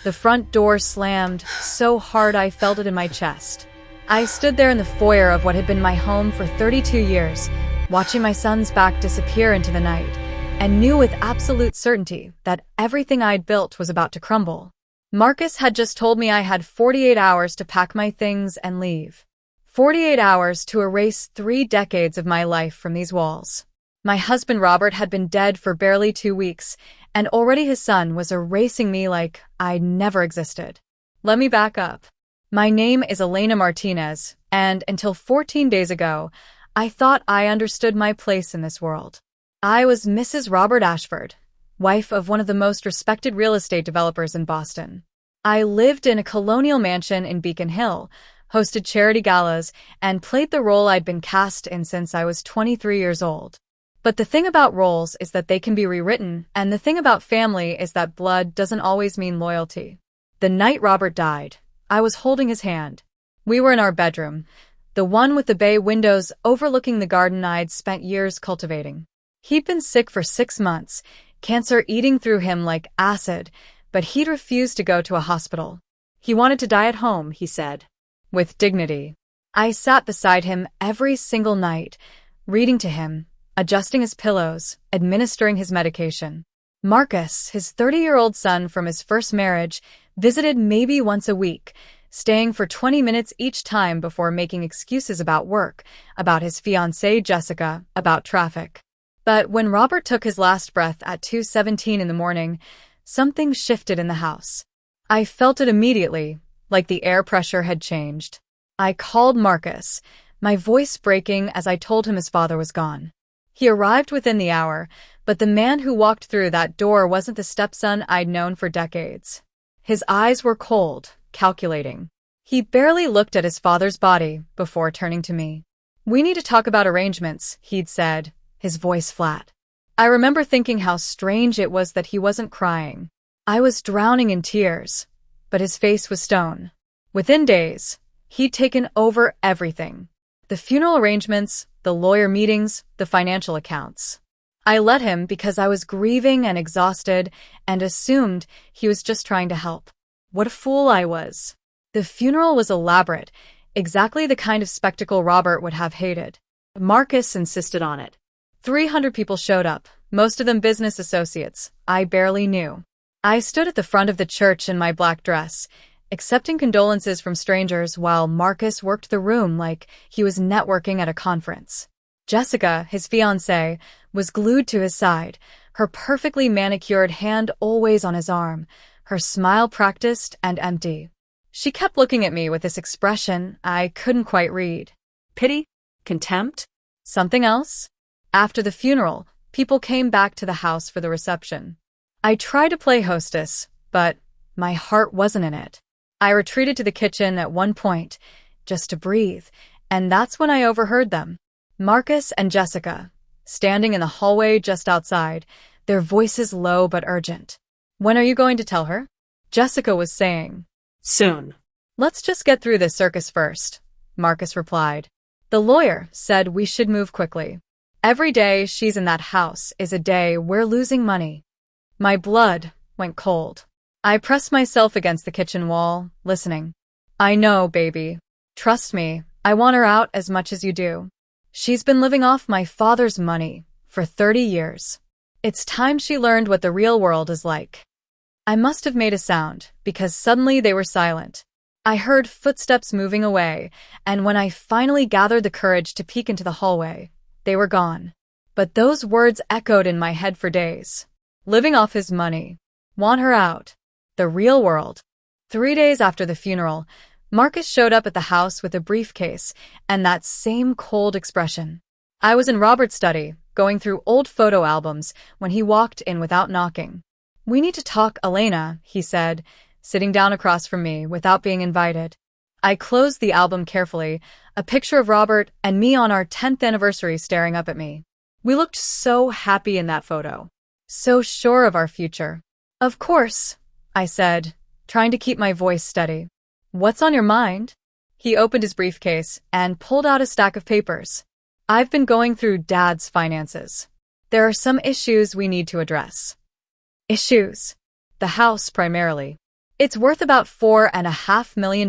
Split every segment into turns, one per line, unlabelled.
The front door slammed so hard I felt it in my chest. I stood there in the foyer of what had been my home for 32 years, watching my son's back disappear into the night, and knew with absolute certainty that everything I'd built was about to crumble. Marcus had just told me I had 48 hours to pack my things and leave. 48 hours to erase 3 decades of my life from these walls. My husband Robert had been dead for barely 2 weeks, and already his son was erasing me like I never existed. Let me back up. My name is Elena Martinez, and until 14 days ago, I thought I understood my place in this world. I was Mrs. Robert Ashford, wife of one of the most respected real estate developers in Boston. I lived in a colonial mansion in Beacon Hill, hosted charity galas, and played the role I'd been cast in since I was 23 years old. But the thing about roles is that they can be rewritten, and the thing about family is that blood doesn't always mean loyalty. The night Robert died, I was holding his hand. We were in our bedroom, the one with the bay windows overlooking the garden I'd spent years cultivating. He'd been sick for 6 months, cancer eating through him like acid, but he'd refused to go to a hospital. He wanted to die at home, he said, with dignity. I sat beside him every single night, reading to him, adjusting his pillows, administering his medication. Marcus, his 30-year-old son from his first marriage, visited maybe once a week, staying for 20 minutes each time before making excuses about work, about his fiancée Jessica, about traffic. But when Robert took his last breath at 2:17 in the morning, something shifted in the house. I felt it immediately, like the air pressure had changed. I called Marcus, my voice breaking as I told him his father was gone. He arrived within the hour, but the man who walked through that door wasn't the stepson I'd known for decades. His eyes were cold, calculating. He barely looked at his father's body before turning to me. "We need to talk about arrangements," he'd said, his voice flat. I remember thinking how strange it was that he wasn't crying. I was drowning in tears, but his face was stone. Within days, he'd taken over everything. The funeral arrangements, the lawyer meetings, the financial accounts. I let him because I was grieving and exhausted and assumed he was just trying to help. What a fool I was. The funeral was elaborate, exactly the kind of spectacle Robert would have hated. Marcus insisted on it. 300 people showed up, most of them business associates I barely knew. I stood at the front of the church in my black dress, accepting condolences from strangers while Marcus worked the room like he was networking at a conference. Jessica, his fiancée, was glued to his side, her perfectly manicured hand always on his arm, her smile practiced and empty. She kept looking at me with this expression I couldn't quite read. Pity? Contempt? Something else? After the funeral, people came back to the house for the reception. I tried to play hostess, but my heart wasn't in it. I retreated to the kitchen at one point, just to breathe, and that's when I overheard them. Marcus and Jessica, standing in the hallway just outside, their voices low but urgent. "When are you going to tell her?" Jessica was saying.
"Soon.
"Let's just get through this circus first," Marcus replied. "The lawyer said we should move quickly. Every day she's in that house is a day we're losing money." My blood went cold. I pressed myself against the kitchen wall, listening. "I know, baby. Trust me, I want her out as much as you do. She's been living off my father's money for 30 years. It's time she learned what the real world is like." I must have made a sound, because suddenly they were silent. I heard footsteps moving away, and when I finally gathered the courage to peek into the hallway, they were gone. But those words echoed in my head for days. Living off his money. Want her out. The real world. 3 days after the funeral, Marcus showed up at the house with a briefcase and that same cold expression. I was in Robert's study, going through old photo albums, when he walked in without knocking. "We need to talk, Elena," he said, sitting down across from me without being invited. I closed the album carefully, a picture of Robert and me on our 10th anniversary staring up at me. We looked so happy in that photo. So sure of our future. "Of course," I said, trying to keep my voice steady. "What's on your mind?" He opened his briefcase and pulled out a stack of papers. "I've been going through Dad's finances. There are some issues we need to address." "Issues?" "The house, primarily. It's worth about $4.5 million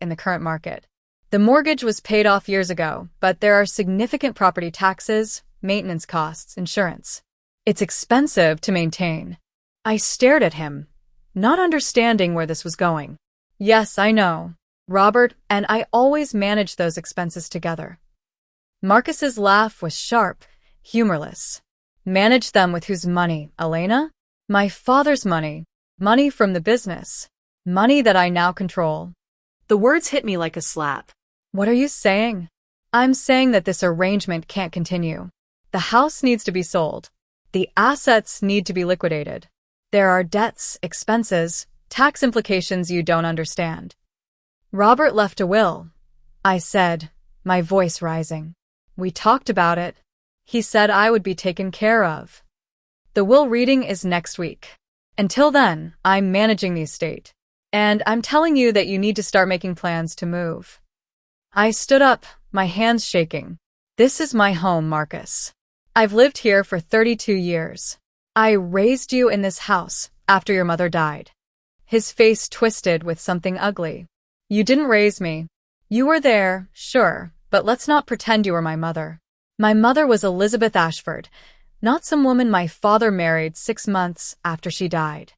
in the current market. The mortgage was paid off years ago, but there are significant property taxes, maintenance costs, insurance. It's expensive to maintain. I stared at him, not understanding where this was going. Yes, I know. Robert and I always manage those expenses together. Marcus's laugh was sharp, humorless. Manage them with whose money, Elena? My father's money. Money from the business. Money that I now control.
The words hit me like a slap.
What are you saying? I'm saying that this arrangement can't continue. The house needs to be sold. The assets need to be liquidated. There are debts, expenses, tax implications you don't understand. Robert left a will, I said, my voice rising. We talked about it. He said I would be taken care of. The will reading is next week. Until then, I'm managing the estate. And I'm telling you that you need to start making plans to move. I stood up, my hands shaking. This is my home, Marcus. I've lived here for 32 years. I raised you in this house after your mother died. His face twisted with something ugly. You didn't raise me. You were there, sure, but let's not pretend you were my mother. My mother was Elizabeth Ashford, not some woman my father married 6 months after she died.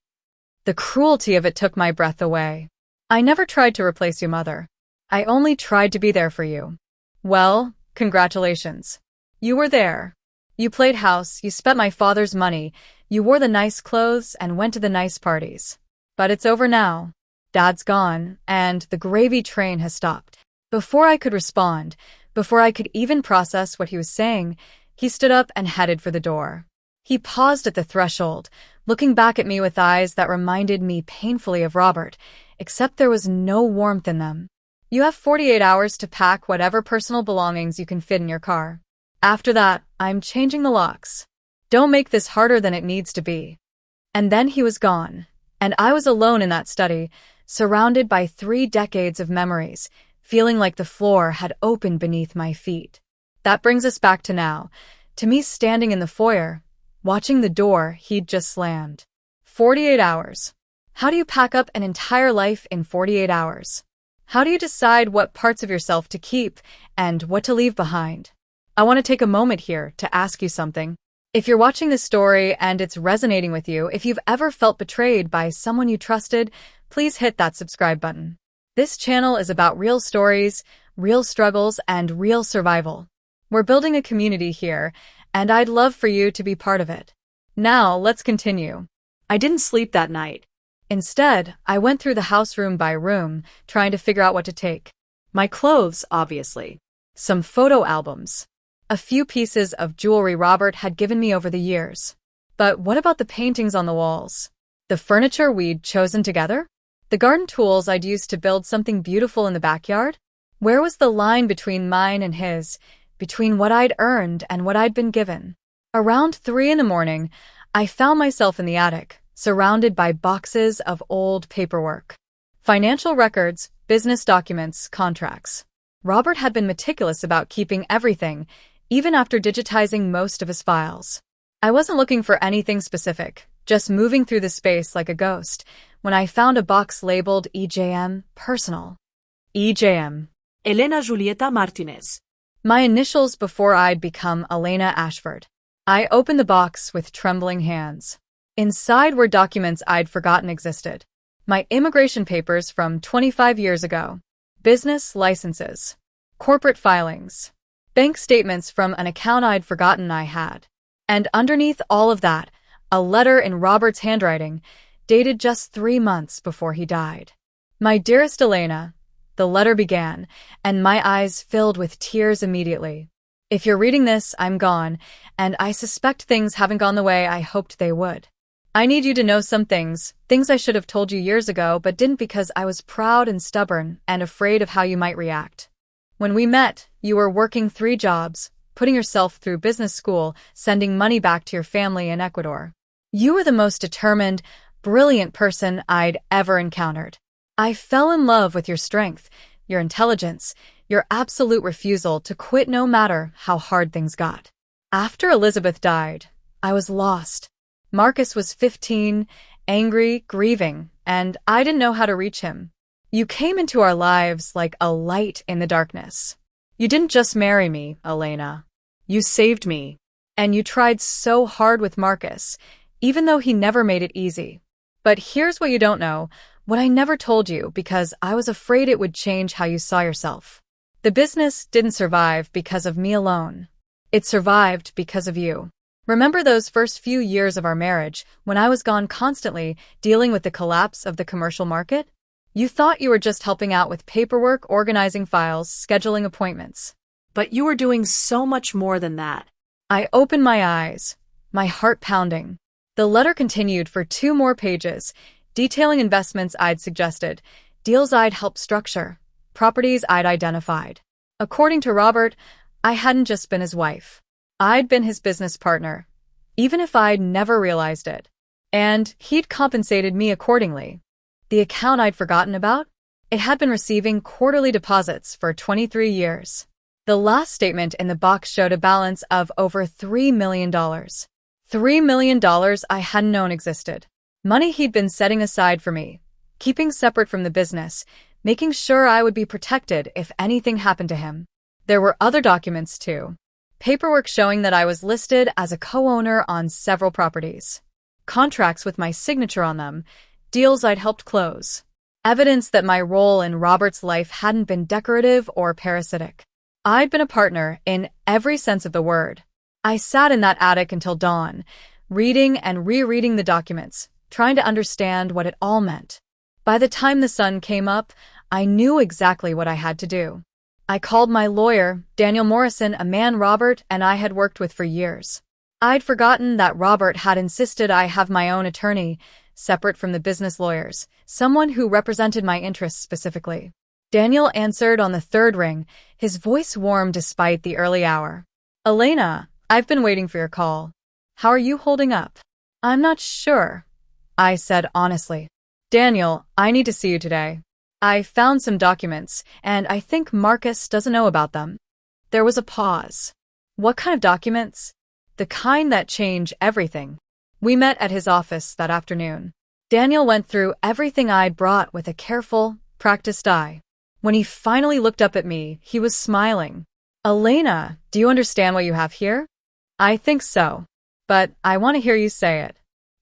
The cruelty of it took my breath away. I never tried to replace your mother. I only tried to be there for you. Well, congratulations. You were there. You played house, you spent my father's money, you wore the nice clothes and went to the nice parties. But it's over now. Dad's gone, and the gravy train has stopped. Before I could respond, before I could even process what he was saying, he stood up and headed for the door. He paused at the threshold, looking back at me with eyes that reminded me painfully of Robert, except there was no warmth in them. You have 48 hours to pack whatever personal belongings you can fit in your car. After that, I'm changing the locks. Don't make this harder than it needs to be. And then he was gone, and I was alone in that study, surrounded by 3 decades of memories, feeling like the floor had opened beneath my feet. That brings us back to now, to me standing in the foyer, watching the door he'd just slammed. 48 hours. How do you pack up an entire life in 48 hours? How do you decide what parts of yourself to keep and what to leave behind? I want to take a moment here to ask you something. If you're watching this story and it's resonating with you, if you've ever felt betrayed by someone you trusted, please hit that subscribe button. This channel is about real stories, real struggles, and real survival. We're building a community here, and I'd love for you to be part of it. Now, let's continue.
I didn't sleep that night.
Instead, I went through the house room by room, trying to figure out what to take.
My clothes, obviously.
Some photo albums. A few pieces of jewelry Robert had given me over the years. But what about the paintings on the walls? The furniture we'd chosen together? The garden tools I'd used to build something beautiful in the backyard? Where was the line between mine and his, between what I'd earned and what I'd been given? Around 3 in the morning, I found myself in the attic, surrounded by boxes of old paperwork. Financial records, business documents, contracts. Robert had been meticulous about keeping everything, even after digitizing most of his files. I wasn't looking for anything specific, just moving through the space like a ghost, when I found a box labeled EJM, personal. EJM.
Elena Julieta Martinez.
My initials before I'd become Elena Ashford. I opened the box with trembling hands. Inside were documents I'd forgotten existed. My immigration papers from 25 years ago. Business licenses. Corporate filings. Bank statements from an account I'd forgotten I had. And underneath all of that, a letter in Robert's handwriting, dated just 3 months before he died. My dearest Elena, the letter began, and my eyes filled with tears immediately. If you're reading this, I'm gone, and I suspect things haven't gone the way I hoped they would. I need you to know some things I should have told you years ago but didn't because I was proud and stubborn and afraid of how you might react. When we met, you were working 3 jobs, putting yourself through business school, sending money back to your family in Ecuador. You were the most determined, brilliant person I'd ever encountered. I fell in love with your strength, your intelligence, your absolute refusal to quit no matter how hard things got. After Elizabeth died, I was lost. Marcus was 15, angry, grieving, and I didn't know how to reach him. You came into our lives like a light in the darkness. You didn't just marry me, Elena. You saved me. And you tried so hard with Marcus, even though he never made it easy. But here's what you don't know, what I never told you because I was afraid it would change how you saw yourself. The business didn't survive because of me alone. It survived because of you. Remember those first few years of our marriage when I was gone constantly dealing with the collapse of the commercial market? You thought you were just helping out with paperwork, organizing files, scheduling appointments.
But you were doing so much more than that.
I opened my eyes, my heart pounding. The letter continued for 2 more pages, detailing investments I'd suggested, deals I'd helped structure, properties I'd identified. According to Robert, I hadn't just been his wife. I'd been his business partner, even if I'd never realized it. And he'd compensated me accordingly. The account I'd forgotten about? It had been receiving quarterly deposits for 23 years. The last statement in the box showed a balance of over $3 million. $3 million I hadn't known existed. Money he'd been setting aside for me, keeping separate from the business, making sure I would be protected if anything happened to him. There were other documents too. Paperwork showing that I was listed as a co-owner on several properties. Contracts with my signature on them, deals I'd helped close. Evidence that my role in Robert's life hadn't been decorative or parasitic. I'd been a partner in every sense of the word. I sat in that attic until dawn, reading and rereading the documents, trying to understand what it all meant. By the time the sun came up, I knew exactly what I had to do. I called my lawyer, Daniel Morrison, a man Robert and I had worked with for years. I'd forgotten that Robert had insisted I have my own attorney, separate from the business lawyers, someone who represented my interests specifically. Daniel answered on the 3rd ring, his voice warm despite the early hour. Elena, I've been waiting for your call. How are you holding up? I'm not sure, I said honestly. Daniel, I need to see you today. I found some documents, and I think Marcus doesn't know about them. There was a pause. What kind of documents? The kind that change everything. We met at his office that afternoon. Daniel went through everything I'd brought with a careful, practiced eye. When he finally looked up at me, he was smiling. Elena, do you understand what you have here? I think so. But I want to hear you say it.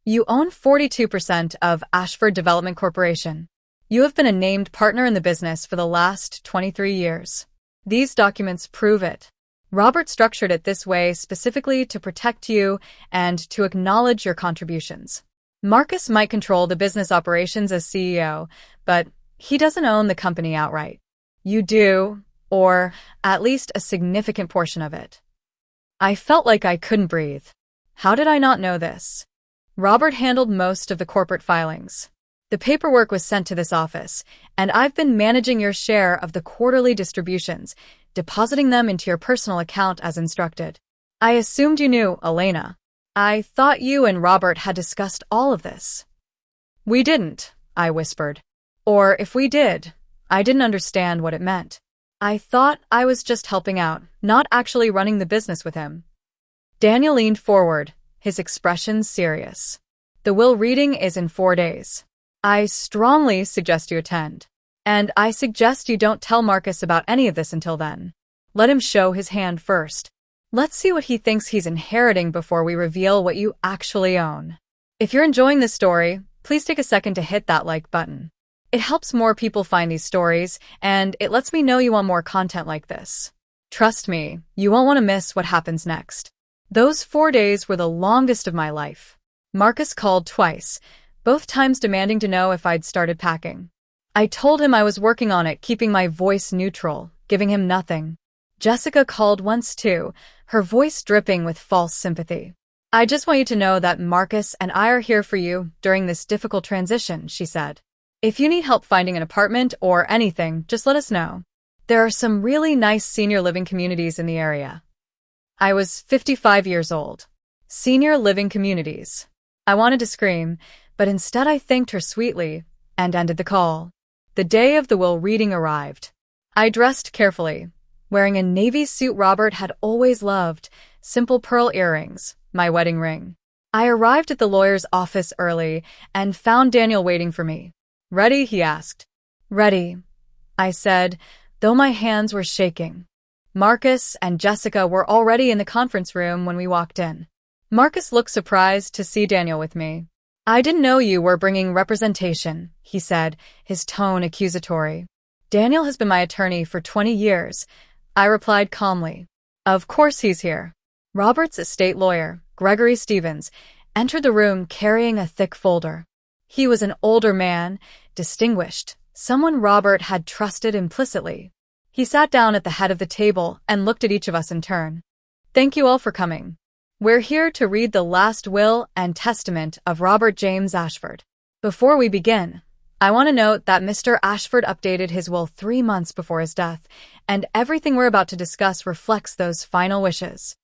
You own 42% of Ashford Development Corporation. You have been a named partner in the business for the last 23 years. These documents prove it. Robert structured it this way specifically to protect you and to acknowledge your contributions. Marcus might control the business operations as CEO, but he doesn't own the company outright. You do, or at least a significant portion of it. I felt like I couldn't breathe. How did I not know this? Robert handled most of the corporate filings. The paperwork was sent to this office, and I've been managing your share of the quarterly distributions, depositing them into your personal account as instructed. I assumed you knew, Elena. I thought you and Robert had discussed all of this. We didn't, I whispered. Or if we did, I didn't understand what it meant. I thought I was just helping out, not actually running the business with him. Daniel leaned forward, his expression serious. The will reading is in 4 days. I strongly suggest you attend. And I suggest you don't tell Marcus about any of this until then. Let him show his hand first. Let's see what he thinks he's inheriting before we reveal what you actually own. If you're enjoying this story, please take a second to hit that like button. It helps more people find these stories, and it lets me know you want more content like this. Trust me, you won't want to miss what happens next. Those 4 days were the longest of my life. Marcus called twice, both times demanding to know if I'd started packing. I told him I was working on it, keeping my voice neutral, giving him nothing. Jessica called once too, her voice dripping with false sympathy. I just want you to know that Marcus and I are here for you during this difficult transition, she said. If you need help finding an apartment or anything, just let us know. There are some really nice senior living communities in the area. I was 55 years old. Senior living communities. I wanted to scream, but instead I thanked her sweetly and ended the call. The day of the will reading arrived. I dressed carefully, wearing a navy suit Robert had always loved, simple pearl earrings, my wedding ring. I arrived at the lawyer's office early and found Daniel waiting for me. "Ready?" he asked. "Ready," I said, though my hands were shaking. Marcus and Jessica were already in the conference room when we walked in. Marcus looked surprised to see Daniel with me. "I didn't know you were bringing representation," he said, his tone accusatory. "Daniel has been my attorney for 20 years, I replied calmly. "Of course he's here." Robert's estate lawyer, Gregory Stevens, entered the room carrying a thick folder. He was an older man, distinguished, someone Robert had trusted implicitly. He sat down at the head of the table and looked at each of us in turn. "Thank you all for coming. We're here to read the last will and testament of Robert James Ashford. Before we begin, I want to note that Mr. Ashford updated his will 3 months before his death, and everything we're about to discuss reflects those final wishes."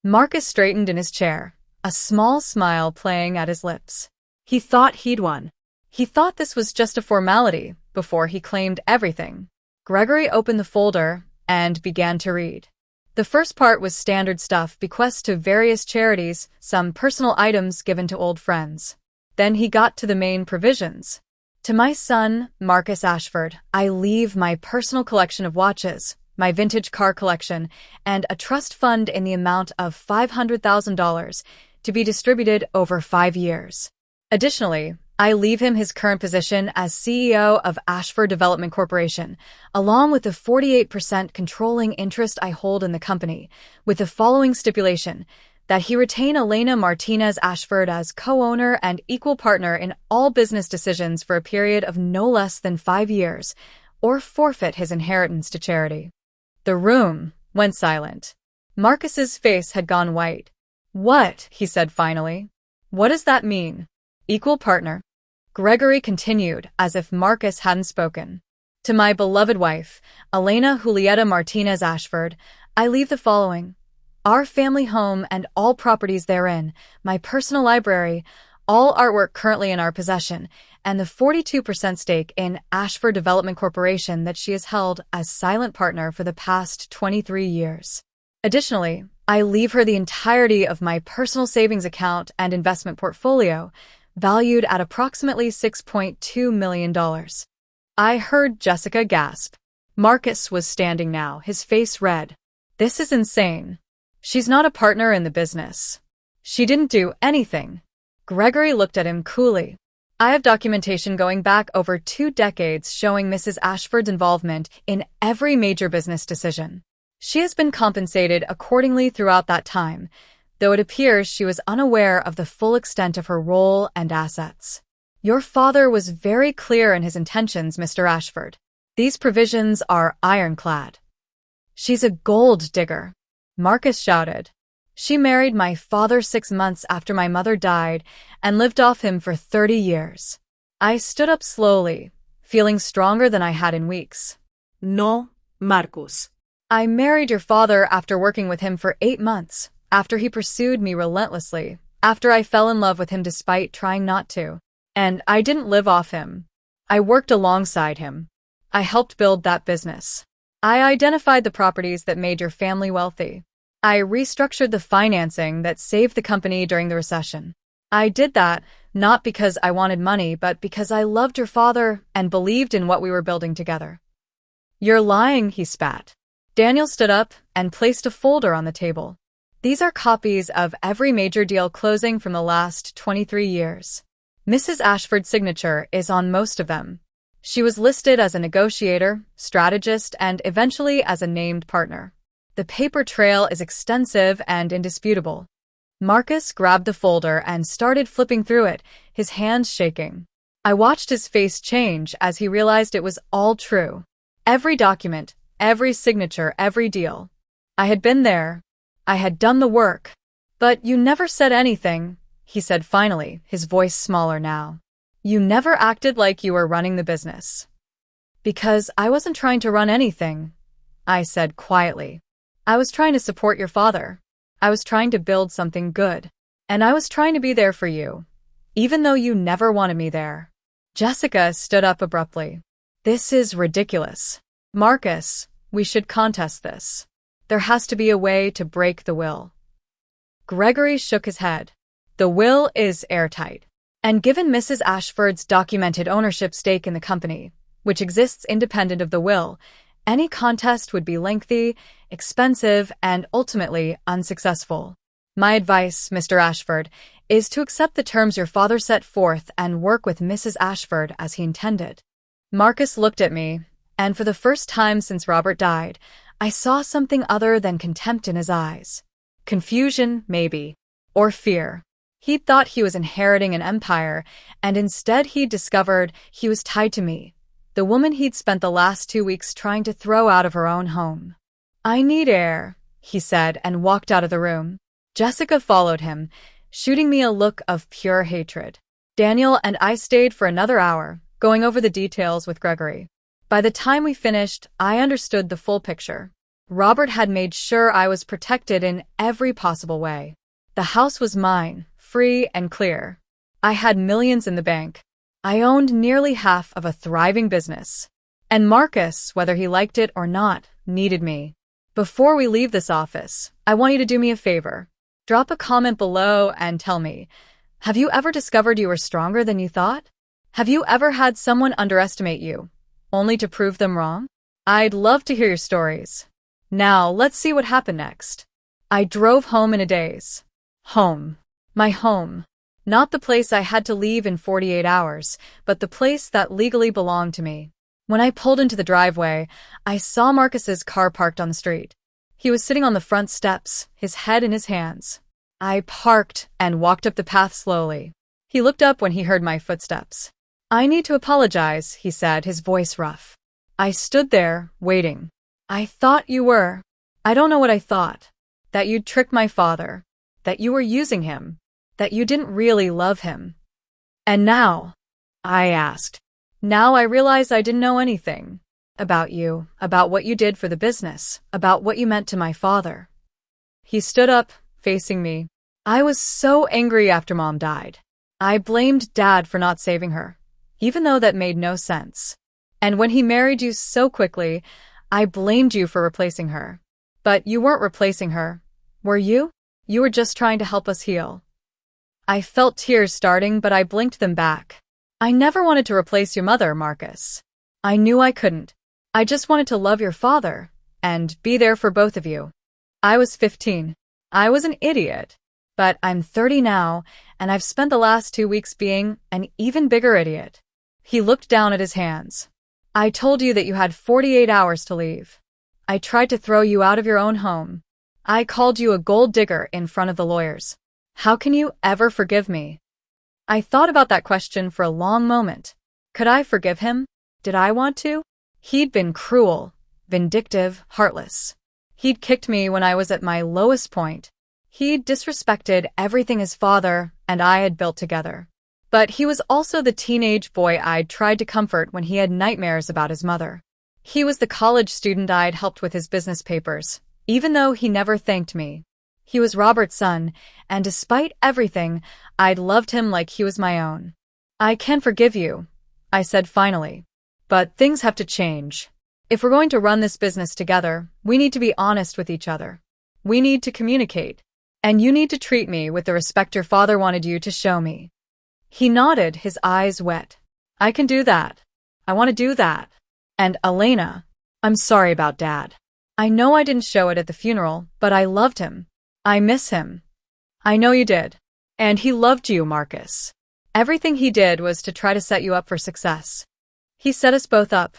Marcus straightened in his chair, a small smile playing at his lips.
He thought he'd won.
He thought this was just a formality before he claimed everything. Gregory opened the folder and began to read. The first part was standard stuff, bequests to various charities, some personal items given to old friends. Then he got to the main provisions. "To my son, Marcus Ashford, I leave my personal collection of watches, my vintage car collection, and a trust fund in the amount of $500,000 to be distributed over 5 years. Additionally, I leave him his current position as CEO of Ashford Development Corporation, along with the 48% controlling interest I hold in the company, with the following stipulation: that he retain Elena Martinez Ashford as co-owner and equal partner in all business decisions for a period of no less than 5 years, or forfeit his inheritance to charity." The room went silent. Marcus's face had gone white. "What?" he said finally. "What does that mean? Equal partner?" Gregory continued, as if Marcus hadn't spoken. "To my beloved wife, Elena Julieta Martinez Ashford, I leave the following: our family home and all properties therein, my personal library, all artwork currently in our possession, and the 42% stake in Ashford Development Corporation that she has held as silent partner for the past 23 years. Additionally, I leave her the entirety of my personal savings account and investment portfolio, valued at approximately $6.2 million. I heard Jessica gasp. Marcus was standing now, his face red. "This is insane. She's not a partner in the business. She didn't do anything." Gregory looked at him coolly. "I have documentation going back over 2 decades showing Mrs. Ashford's involvement in every major business decision. She has been compensated accordingly throughout that time, though it appears she was unaware of the full extent of her role and assets. Your father was very clear in his intentions, Mr. Ashford. These provisions are ironclad." "She's a gold digger," Marcus shouted. "She married my father 6 months after my mother died and lived off him for 30 years. I stood up slowly, feeling stronger than I had in weeks.
"No, Marcus."
"I married your father after working with him for 8 months, after he pursued me relentlessly, after I fell in love with him despite trying not to. And I didn't live off him. I worked alongside him. I helped build that business. I identified the properties that made your family wealthy. I restructured the financing that saved the company during the recession. I did that not because I wanted money, but because I loved your father and believed in what we were building together." "You're lying," he spat. Daniel stood up and placed a folder on the table. "These are copies of every major deal closing from the last 23 years. Mrs. Ashford's signature is on most of them. She was listed as a negotiator, strategist, and eventually as a named partner. The paper trail is extensive and indisputable." Marcus grabbed the folder and started flipping through it, his hands shaking. I watched his face change as he realized it was all true. Every document, every signature, every deal. I had been there. I had done the work. "But you never said anything," he said finally, his voice smaller now. "You never acted like you were running the business." "Because I wasn't trying to run anything," I said quietly. "I was trying to support your father. I was trying to build something good. And I was trying to be there for you, even though you never wanted me there." Jessica stood up abruptly. "This is ridiculous. Marcus, we should contest this. There has to be a way to break the will." Gregory shook his head. The will is airtight. And given Mrs. Ashford's documented ownership stake in the company, which exists independent of the will, any contest would be lengthy, expensive, and ultimately unsuccessful. My advice, Mr. Ashford, is to accept the terms your father set forth and work with Mrs. Ashford as he intended. Marcus looked at me, and for the first time since Robert died, I saw something other than contempt in his eyes. Confusion, maybe, or fear. He'd thought he was inheriting an empire, and instead he'd discovered he was tied to me, the woman he'd spent the last 2 weeks trying to throw out of her own home. "I need air," he said, and walked out of the room. Jessica followed him, shooting me a look of pure hatred. Daniel and I stayed for another hour, going over the details with Gregory. By the time we finished, I understood the full picture. Robert had made sure I was protected in every possible way. The house was mine, free and clear. I had millions in the bank. I owned nearly half of a thriving business. And Marcus, whether he liked it or not, needed me. Before we leave this office, I want you to do me a favor. Drop a comment below and tell me, have you ever discovered you were stronger than you thought? Have you ever had someone underestimate you, only to prove them wrong? I'd love to hear your stories. Now, let's see what happened next. I drove home in a daze. Home. My home. Not the place I had to leave in 48 hours, but the place that legally belonged to me. When I pulled into the driveway, I saw Marcus's car parked on the street. He was sitting on the front steps, his head in his hands. I parked and walked up the path slowly. He looked up when he heard my footsteps. "I need to apologize," he said, his voice rough. I stood there, waiting. "I thought you were." "I don't know what I thought. That you'd tricked my father. That you were using him. That you didn't really love him." "And now?" I asked. "Now I realize I didn't know anything. About you, about what you did for the business, about what you meant to my father." He stood up, facing me. "I was so angry after Mom died. I blamed Dad for not saving her, even though that made no sense. And when he married you so quickly, I blamed you for replacing her. But you weren't replacing her, were you? You were just trying to help us heal." I felt tears starting, but I blinked them back. "I never wanted to replace your mother, Marcus. I knew I couldn't. I just wanted to love your father and be there for both of you. I was 15. I was an idiot. But I'm 30 now, and I've spent the last 2 weeks being an even bigger idiot." He looked down at his hands. "I told you that you had 48 hours to leave. I tried to throw you out of your own home. I called you a gold digger in front of the lawyers. How can you ever forgive me?" I thought about that question for a long moment. Could I forgive him? Did I want to? He'd been cruel, vindictive, heartless. He'd kicked me when I was at my lowest point. He'd disrespected everything his father and I had built together. But he was also the teenage boy I'd tried to comfort when he had nightmares about his mother. He was the college student I'd helped with his business papers, even though he never thanked me. He was Robert's son, and despite everything, I'd loved him like he was my own. "I can forgive you," I said finally. "But things have to change. If we're going to run this business together, we need to be honest with each other. We need to communicate. And you need to treat me with the respect your father wanted you to show me." He nodded, his eyes wet. "I can do that. I want to do that. And Elena, I'm sorry about Dad. I know I didn't show it at the funeral, but I loved him. I miss him." "I know you did. And he loved you, Marcus. Everything he did was to try to set you up for success." "He set us both up,"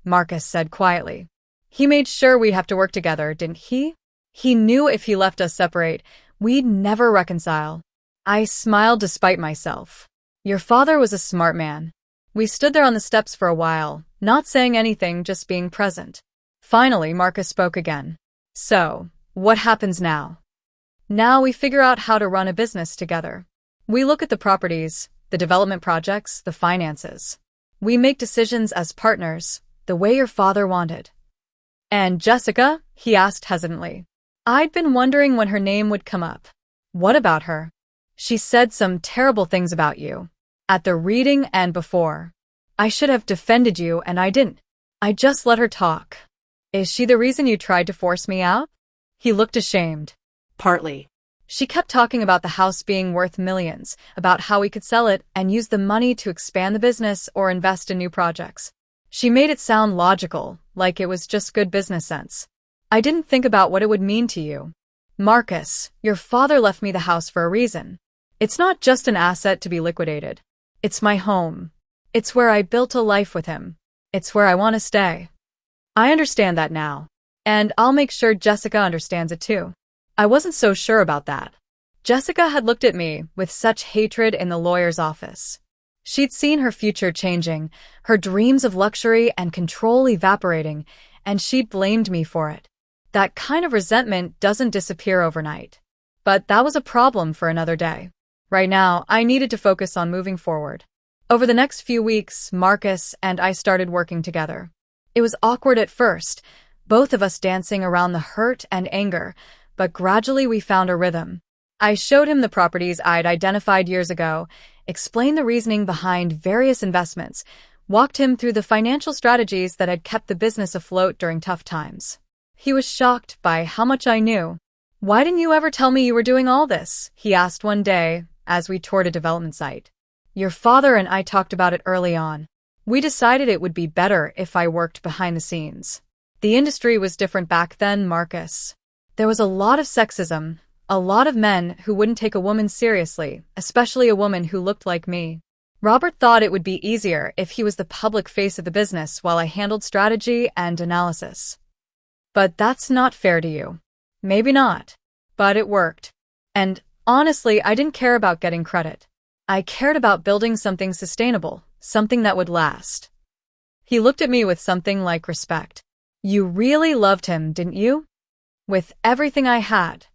Marcus said quietly. "He made sure we'd have to work together, didn't he? He knew if he left us separate, we'd never reconcile." I smiled despite myself. "Your father was a smart man." We stood there on the steps for a while, not saying anything, just being present. Finally, Marcus spoke again. "So, what happens now?" "Now we figure out how to run a business together. We look at the properties, the development projects, the finances. We make decisions as partners, the way your father wanted." "And Jessica?" he asked hesitantly. I'd been wondering when her name would come up. "What about her?" "She said some terrible things about you. At the reading and before. I should have defended you and I didn't. I just let her talk." "Is she the reason you tried to force me out?" He looked ashamed.
Partly.
She kept talking about the house being worth millions, about how we could sell it and use the money to expand the business or invest in new projects. She made it sound logical, like it was just good business sense. I didn't think about what it would mean to you. Marcus, your father left me the house for a reason. It's not just an asset to be liquidated. It's my home. It's where I built a life with him. It's where I want to stay. I understand that now. And I'll make sure Jessica understands it too. I wasn't so sure about that. Jessica had looked at me with such hatred in the lawyer's office. She'd seen her future changing, her dreams of luxury and control evaporating, and she'd blamed me for it. That kind of resentment doesn't disappear overnight. But that was a problem for another day. Right now, I needed to focus on moving forward. Over the next few weeks, Marcus and I started working together. It was awkward at first, both of us dancing around the hurt and anger, but gradually we found a rhythm. I showed him the properties I'd identified years ago, explained the reasoning behind various investments, walked him through the financial strategies that had kept the business afloat during tough times. He was shocked by how much I knew. "Why didn't you ever tell me you were doing all this?" he asked one day as we toured a development site. "Your father and I talked about it early on. We decided it would be better if I worked behind the scenes. The industry was different back then, Marcus. There was a lot of sexism, a lot of men who wouldn't take a woman seriously, especially a woman who looked like me. Robert thought it would be easier if he was the public face of the business while I handled strategy and analysis. But that's not fair to you. Maybe not. But it worked. And honestly, I didn't care about getting credit. I cared about building something sustainable, something that would last." He looked at me with something like respect. "You really loved him, didn't you?" "With everything I had."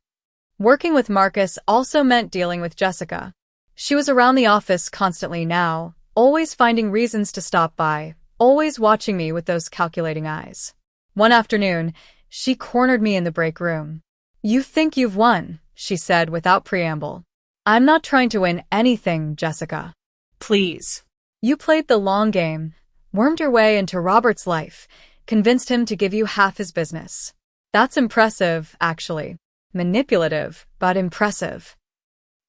Working with Marcus also meant dealing with Jessica. She was around the office constantly now, always finding reasons to stop by, always watching me with those calculating eyes. One afternoon, she cornered me in the break room. "You think you've won," she said without preamble. "I'm not trying to win anything, Jessica.
Please.
You played the long game, wormed your way into Robert's life, convinced him to give you half his business. That's impressive, actually. Manipulative, but impressive."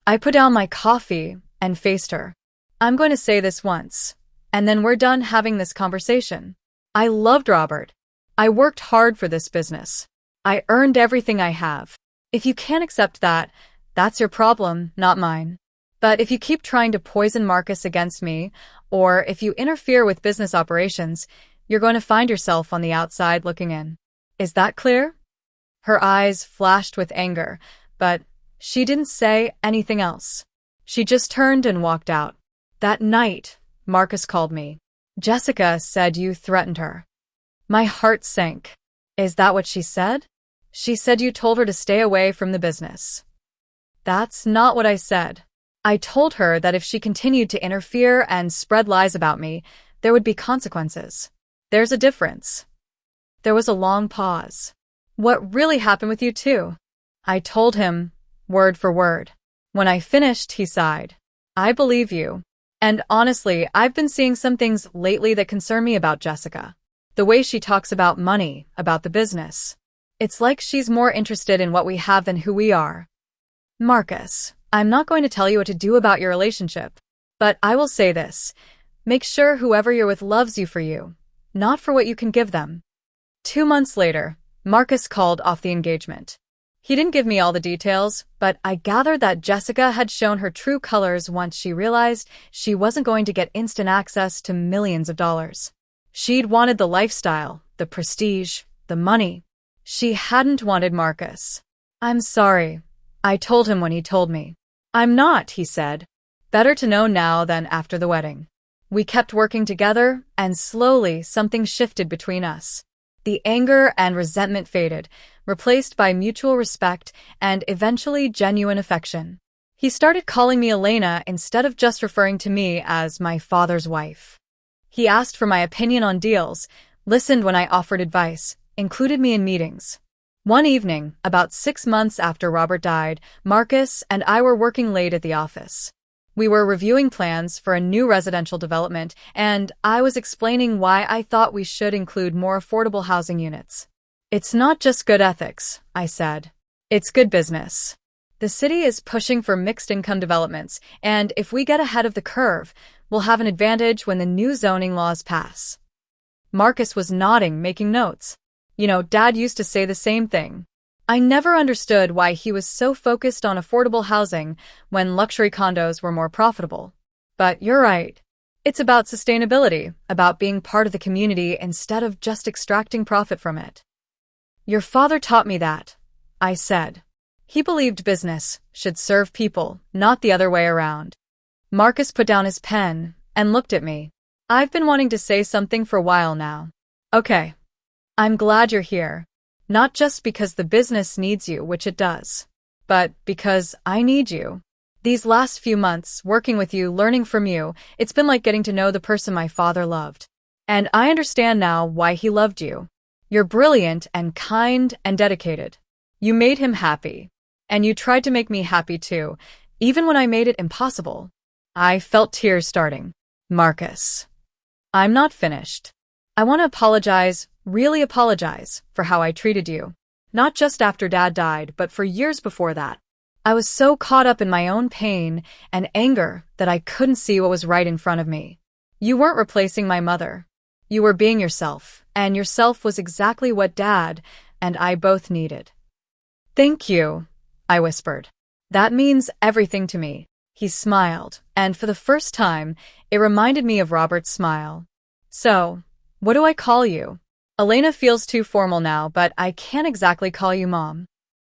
I put down my coffee and faced her. "I'm going to say this once, and then we're done having this conversation. I loved Robert. I worked hard for this business. I earned everything I have. If you can't accept that, that's your problem, not mine. But if you keep trying to poison Marcus against me, or if you interfere with business operations, you're going to find yourself on the outside looking in. Is that clear?" Her eyes flashed with anger, but she didn't say anything else. She just turned and walked out. That night, Marcus called me. "Jessica said you threatened her." My heart sank. "Is that what she said?" "She said you told her to stay away from the business." "That's not what I said. I told her that if she continued to interfere and spread lies about me, there would be consequences. There's a difference." There was a long pause. "What really happened with you two?" I told him, word for word. When I finished, he sighed. "I believe you. And honestly, I've been seeing some things lately that concern me about Jessica. The way she talks about money, about the business. It's like she's more interested in what we have than who we are." "Marcus, I'm not going to tell you what to do about your relationship. But I will say this. Make sure whoever you're with loves you for you, not for what you can give them." 2 months later, Marcus called off the engagement. He didn't give me all the details, but I gathered that Jessica had shown her true colors once she realized she wasn't going to get instant access to millions of dollars. She'd wanted the lifestyle, the prestige, the money. She hadn't wanted Marcus. "I'm sorry," I told him when he told me. "I'm not," he said. "Better to know now than after the wedding." We kept working together, and slowly something shifted between us. The anger and resentment faded, replaced by mutual respect and eventually genuine affection. He started calling me Elena instead of just referring to me as my father's wife. He asked for my opinion on deals, listened when I offered advice, included me in meetings. One evening, about 6 months after Robert died, Marcus and I were working late at the office. We were reviewing plans for a new residential development, and I was explaining why I thought we should include more affordable housing units. "It's not just good ethics," I said. "It's good business. The city is pushing for mixed income developments, and if we get ahead of the curve, we'll have an advantage when the new zoning laws pass. Marcus was nodding, making notes. Dad used to say the same thing. I never understood why he was so focused on affordable housing when luxury condos were more profitable. But you're right. It's about sustainability, about being part of the community instead of just extracting profit from it. Your father taught me that, I said. He believed business should serve people, not the other way around. Marcus put down his pen and looked at me. I've been wanting to say something for a while now. Okay. I'm glad you're here. Not just because the business needs you, which it does, but because I need you. These last few months, working with you, learning from you, it's been like getting to know the person my father loved. And I understand now why he loved you. You're brilliant and kind and dedicated. You made him happy. And you tried to make me happy too, even when I made it impossible. I felt tears starting. Marcus. I'm not finished. I want to apologize, really apologize, for how I treated you. Not just after Dad died, but for years before that. I was so caught up in my own pain and anger that I couldn't see what was right in front of me. You weren't replacing my mother. You were being yourself, and yourself was exactly what Dad and I both needed. Thank you, I whispered. That means everything to me. He smiled, and for the first time, it reminded me of Robert's smile. So, what do I call you? Elena feels too formal now, but I can't exactly call you Mom.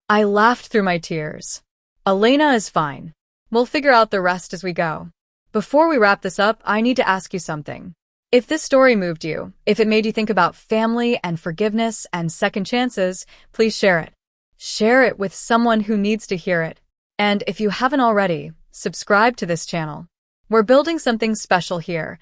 I laughed through my tears. Elena is fine. We'll figure out the rest as we go. Before we wrap this up, I need to ask you something. If this story moved you, if it made you think about family and forgiveness and second chances, please share it. Share it with someone who needs to hear it. And if you haven't already, subscribe to this channel. We're building something special here,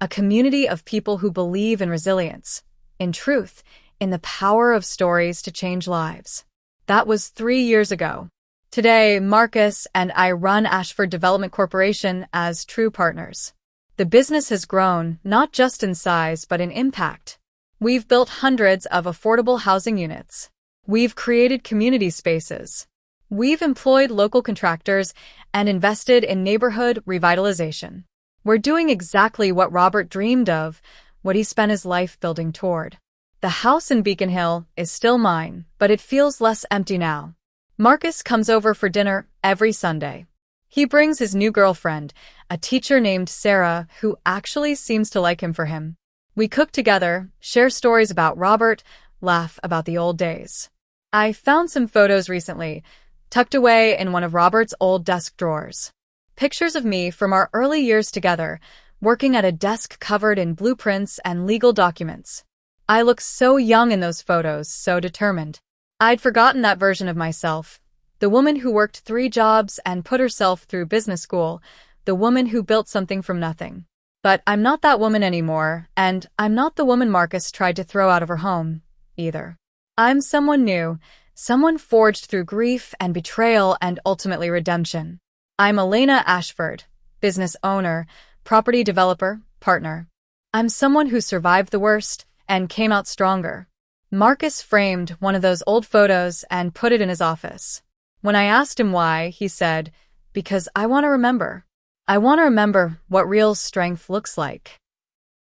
a community of people who believe in resilience, in truth, in the power of stories to change lives. That was 3 years ago. Today, Marcus and I run Ashford Development Corporation as true partners. The business has grown, not just in size, but in impact. We've built hundreds of affordable housing units. We've created community spaces. We've employed local contractors and invested in neighborhood revitalization. We're doing exactly what Robert dreamed of, what he spent his life building toward. The house in Beacon Hill is still mine, but it feels less empty now. Marcus comes over for dinner every Sunday. He brings his new girlfriend, a teacher named Sarah, who actually seems to like him for him. We cook together, share stories about Robert, laugh about the old days. I found some photos recently, tucked away in one of Robert's old desk drawers. Pictures of me from our early years together, working at a desk covered in blueprints and legal documents. I look so young in those photos, so determined. I'd forgotten that version of myself. The woman who worked 3 jobs and put herself through business school. The woman who built something from nothing. But I'm not that woman anymore, and I'm not the woman Marcus tried to throw out of her home, either. I'm someone new, someone forged through grief and betrayal and ultimately redemption. I'm Elena Ashford, business owner, property developer, partner. I'm someone who survived the worst and came out stronger. Marcus framed one of those old photos and put it in his office. When I asked him why, he said, "Because I want to remember. I want to remember what real strength looks like."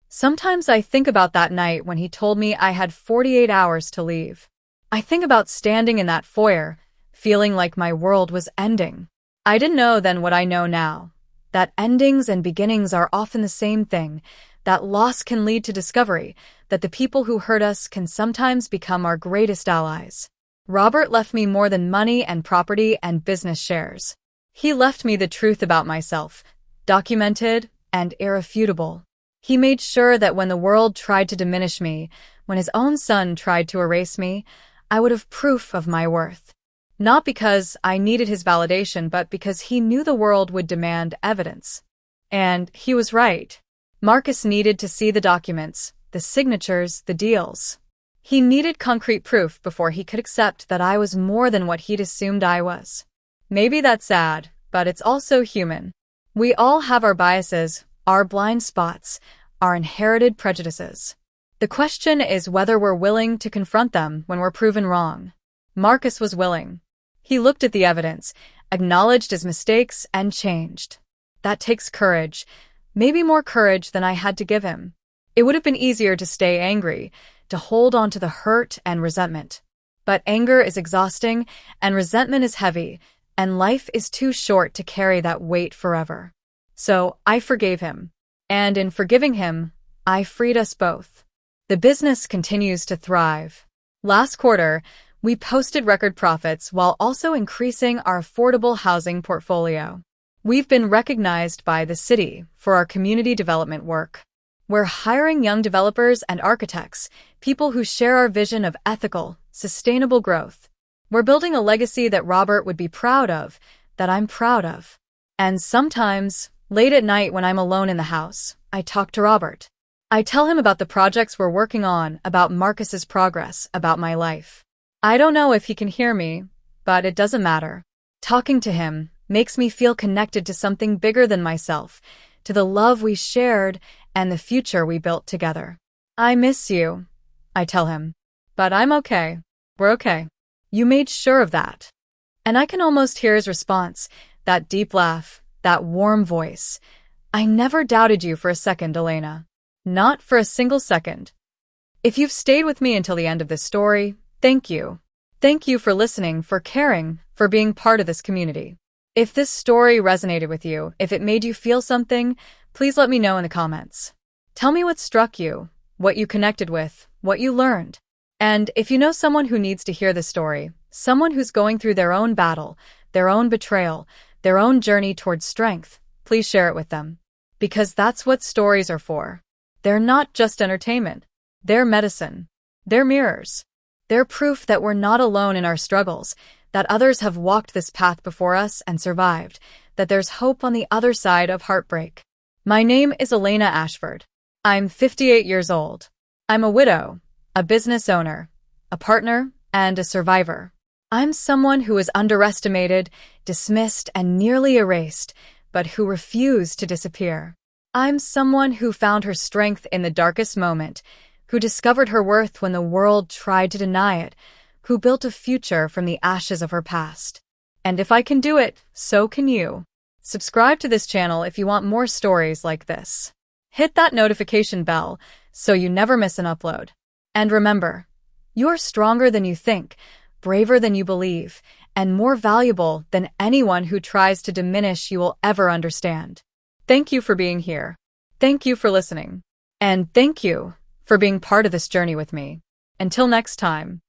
Sometimes I think about that night when he told me I had 48 hours to leave. I think about standing in that foyer, feeling like my world was ending. I didn't know then what I know now, that endings and beginnings are often the same thing, that loss can lead to discovery, that the people who hurt us can sometimes become our greatest allies. Robert left me more than money and property and business shares. He left me the truth about myself, documented and irrefutable. He made sure that when the world tried to diminish me, when his own son tried to erase me, I would have proof of my worth. Not because I needed his validation, but because he knew the world would demand evidence. And he was right. Marcus needed to see the documents, the signatures, the deals. He needed concrete proof before he could accept that I was more than what he'd assumed I was. Maybe that's sad, but it's also human. We all have our biases, our blind spots, our inherited prejudices. The question is whether we're willing to confront them when we're proven wrong. Marcus was willing. He looked at the evidence, acknowledged his mistakes, and changed. That takes courage, maybe more courage than I had to give him. It would have been easier to stay angry, to hold on to the hurt and resentment. But anger is exhausting, and resentment is heavy, and life is too short to carry that weight forever. So I forgave him. And in forgiving him, I freed us both. The business continues to thrive. Last quarter, we posted record profits while also increasing our affordable housing portfolio. We've been recognized by the city for our community development work. We're hiring young developers and architects, people who share our vision of ethical, sustainable growth. We're building a legacy that Robert would be proud of, that I'm proud of. And sometimes, late at night when I'm alone in the house, I talk to Robert. I tell him about the projects we're working on, about Marcus's progress, about my life. I don't know if he can hear me, but it doesn't matter. Talking to him makes me feel connected to something bigger than myself, to the love we shared and the future we built together. I miss you, I tell him. But I'm okay. We're okay. You made sure of that. And I can almost hear his response, that deep laugh, that warm voice. I never doubted you for a second, Elena. Not for a single second. If you've stayed with me until the end of this story, thank you. Thank you for listening, for caring, for being part of this community. If this story resonated with you, if it made you feel something, please let me know in the comments. Tell me what struck you, what you connected with, what you learned. And if you know someone who needs to hear this story, someone who's going through their own battle, their own betrayal, their own journey towards strength, please share it with them. Because that's what stories are for. They're not just entertainment. They're medicine. They're mirrors. They're proof that we're not alone in our struggles, that others have walked this path before us and survived, that there's hope on the other side of heartbreak. My name is Elena Ashford. I'm 58 years old. I'm a widow, a business owner, a partner, and a survivor. I'm someone who was underestimated, dismissed, and nearly erased, but who refused to disappear. I'm someone who found her strength in the darkest moment, who discovered her worth when the world tried to deny it, who built a future from the ashes of her past. And if I can do it, so can you. Subscribe to this channel if you want more stories like this. Hit that notification bell so you never miss an upload. And remember, you're stronger than you think, braver than you believe, and more valuable than anyone who tries to diminish you will ever understand. Thank you for being here. Thank you for listening. And thank you for being part of this journey with me. Until next time.